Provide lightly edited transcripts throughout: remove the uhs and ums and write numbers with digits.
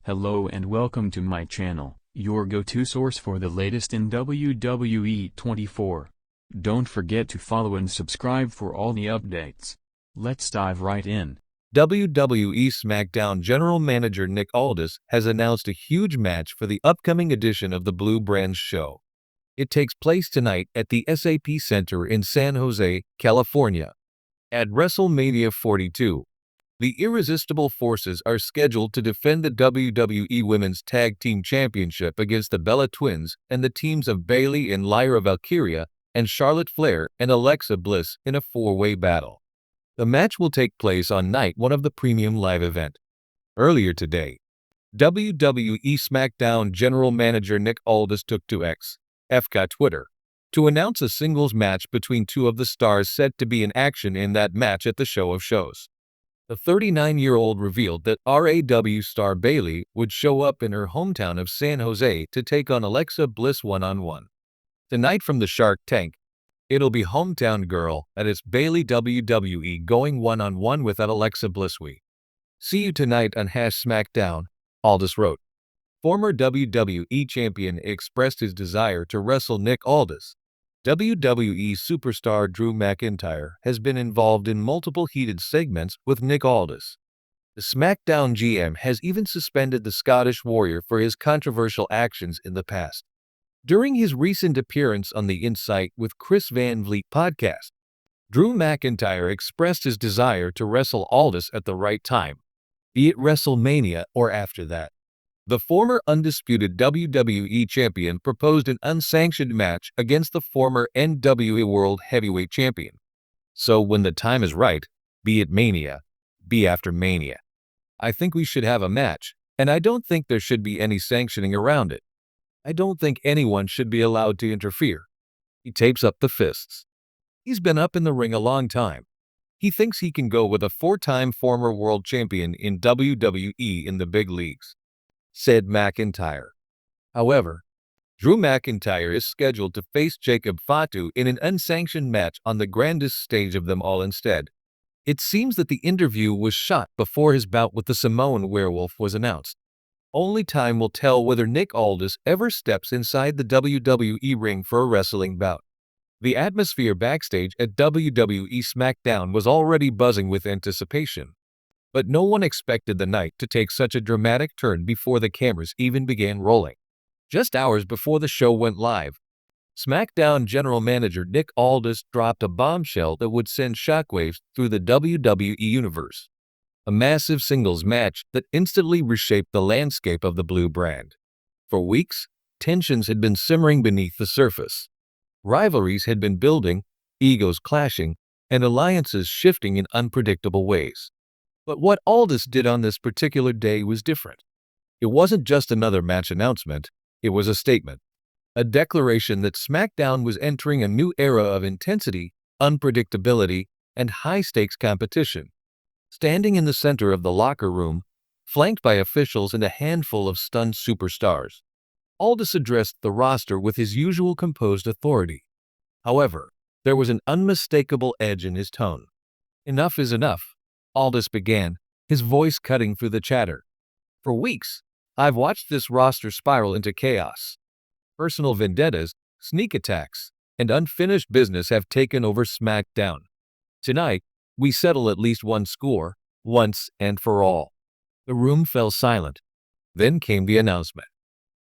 Hello and welcome to my channel, your go-to source for the latest in WWE 24. Don't forget to follow and subscribe for all the updates. Let's dive right in. WWE Smackdown General Manager Nick Aldis has announced a huge match for the upcoming edition of the Blue Brands show. It takes place tonight at the SAP Center in San Jose, California. At WrestleMania 42, the Irresistible Forces are scheduled to defend the WWE Women's Tag Team Championship against the Bella Twins and the teams of Bayley and Lyra Valkyria and Charlotte Flair and Alexa Bliss in a four-way battle. The match will take place on night one of the premium live event. Earlier today, WWE SmackDown General Manager Nick Aldis took to X, FK Twitter, to announce a singles match between two of the stars set to be in action in that match at the Show of Shows. The 39-year-old revealed that RAW star Bayley would show up in her hometown of San Jose to take on Alexa Bliss one-on-one. Tonight from the Shark Tank, it'll be Hometown Girl at its Bayley WWE going one-on-one with Alexa Bliss. We see you tonight on #SmackDown, Aldis wrote. Former WWE champion expressed his desire to wrestle Nick Aldis. WWE superstar Drew McIntyre has been involved in multiple heated segments with Nick Aldis. The SmackDown GM has even suspended the Scottish Warrior for his controversial actions in the past. During his recent appearance on the Insight with Chris Van Vliet podcast, Drew McIntyre expressed his desire to wrestle Aldis at the right time, be it WrestleMania or after that. The former undisputed WWE champion proposed an unsanctioned match against the former NWA World Heavyweight Champion. So when the time is right, be it Mania, be after Mania, I think we should have a match, and I don't think there should be any sanctioning around it. I don't think anyone should be allowed to interfere. He tapes up the fists. He's been up in the ring a long time. He thinks he can go with a four-time former world champion in WWE in the big leagues, said McIntyre. However, Drew McIntyre is scheduled to face Jacob Fatu in an unsanctioned match on the grandest stage of them all instead. It seems that the interview was shot before his bout with the Samoan Werewolf was announced. Only time will tell whether Nick Aldis ever steps inside the WWE ring for a wrestling bout. The atmosphere backstage at WWE SmackDown was already buzzing with anticipation. But no one expected the night to take such a dramatic turn before the cameras even began rolling. Just hours before the show went live, SmackDown General Manager Nick Aldis dropped a bombshell that would send shockwaves through the WWE universe. A massive singles match that instantly reshaped the landscape of the Blue Brand. For weeks, tensions had been simmering beneath the surface. Rivalries had been building, egos clashing, and alliances shifting in unpredictable ways. But what Aldis did on this particular day was different. It wasn't just another match announcement, it was a statement. A declaration that SmackDown was entering a new era of intensity, unpredictability, and high-stakes competition. Standing in the center of the locker room, flanked by officials and a handful of stunned superstars, Aldis addressed the roster with his usual composed authority. However, there was an unmistakable edge in his tone. Enough is enough, Aldis began, his voice cutting through the chatter. For weeks, I've watched this roster spiral into chaos. Personal vendettas, sneak attacks, and unfinished business have taken over SmackDown. Tonight, we settle at least one score, once and for all. The room fell silent. Then came the announcement.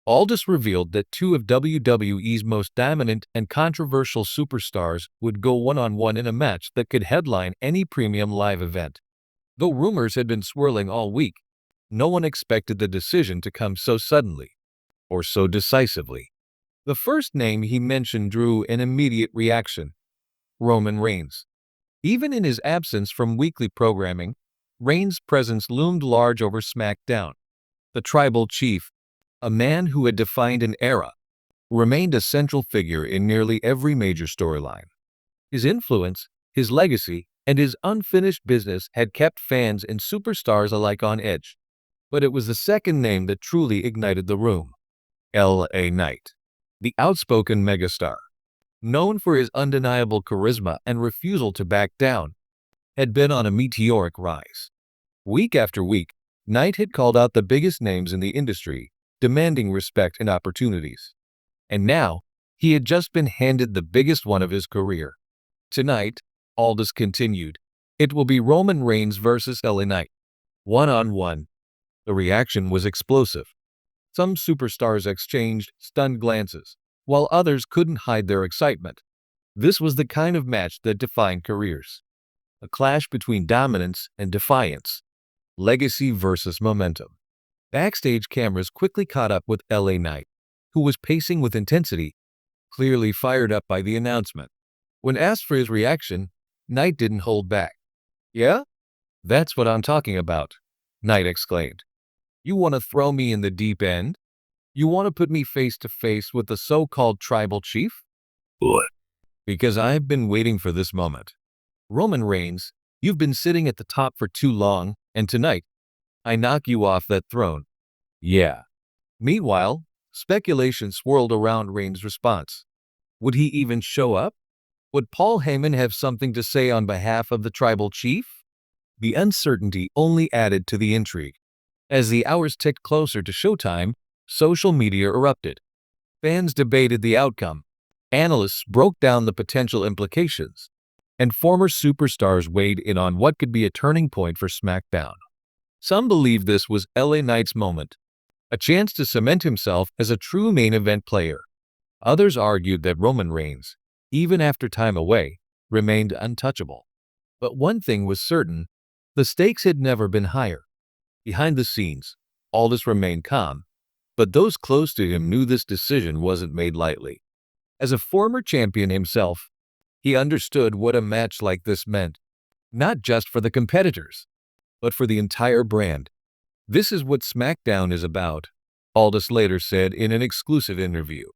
Aldis revealed that two of WWE's most dominant and controversial superstars would go one-on-one in a match that could headline any premium live event. Though rumors had been swirling all week, no one expected the decision to come so suddenly, or so decisively. The first name he mentioned drew an immediate reaction: Roman Reigns. Even in his absence from weekly programming, Reigns' presence loomed large over SmackDown. The tribal chief, a man who had defined an era, remained a central figure in nearly every major storyline. His influence, his legacy, and his unfinished business had kept fans and superstars alike on edge. But it was the second name that truly ignited the room. LA Knight, the outspoken megastar, known for his undeniable charisma and refusal to back down, had been on a meteoric rise. Week after week, Knight had called out the biggest names in the industry, demanding respect and opportunities. And now, he had just been handed the biggest one of his career. Tonight, Aldis continued, it will be Roman Reigns versus LA Knight. One-on-one. The reaction was explosive. Some superstars exchanged stunned glances, while others couldn't hide their excitement. This was the kind of match that defined careers. A clash between dominance and defiance. Legacy versus momentum. Backstage cameras quickly caught up with LA Knight, who was pacing with intensity, clearly fired up by the announcement. When asked for his reaction, Knight didn't hold back. "Yeah? That's what I'm talking about," Knight exclaimed. "You want to throw me in the deep end? You want to put me face to face with the so-called tribal chief? What? Because I've been waiting for this moment. Roman Reigns, you've been sitting at the top for too long, and tonight, I knock you off that throne." Yeah. Meanwhile, speculation swirled around Reigns' response. Would he even show up? Would Paul Heyman have something to say on behalf of the tribal chief? The uncertainty only added to the intrigue. As the hours ticked closer to showtime, social media erupted. Fans debated the outcome. Analysts broke down the potential implications. And former superstars weighed in on what could be a turning point for Smackdown. Some believed this was LA Knight's moment, a chance to cement himself as a true main event player. Others argued that Roman Reigns, even after time away, remained untouchable. But one thing was certain, the stakes had never been higher. Behind the scenes, Aldis remained calm, but those close to him knew this decision wasn't made lightly. As a former champion himself, he understood what a match like this meant, not just for the competitors, but for the entire brand. This is what Smackdown is about, Aldis later said in an exclusive interview.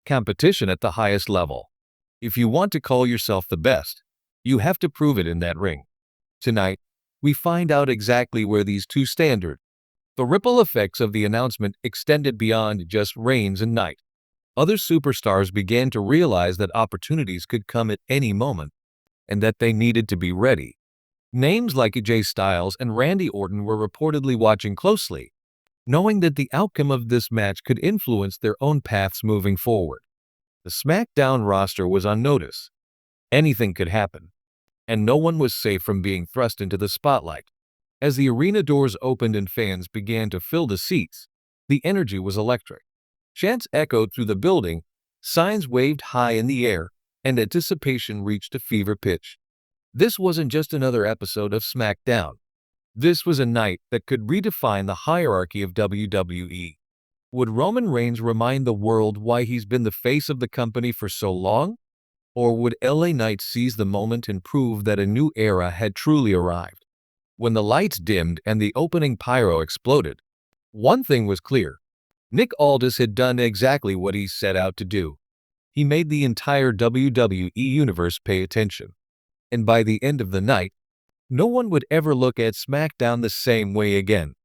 Competition at the highest level. If you want to call yourself the best, you have to prove it in that ring. Tonight, we find out exactly where these two stand. The ripple effects of the announcement extended beyond just Reigns and Knight. Other superstars began to realize that opportunities could come at any moment, and that they needed to be ready. Names like AJ Styles and Randy Orton were reportedly watching closely, knowing that the outcome of this match could influence their own paths moving forward. The SmackDown roster was on notice. Anything could happen, and no one was safe from being thrust into the spotlight. As the arena doors opened and fans began to fill the seats, the energy was electric. Chants echoed through the building, signs waved high in the air, and anticipation reached a fever pitch. This wasn't just another episode of SmackDown. This was a night that could redefine the hierarchy of WWE. Would Roman Reigns remind the world why he's been the face of the company for so long? Or would LA Knight seize the moment and prove that a new era had truly arrived? When the lights dimmed and the opening pyro exploded, one thing was clear. Nick Aldis had done exactly what he set out to do. He made the entire WWE universe pay attention. And by the end of the night, no one would ever look at SmackDown the same way again.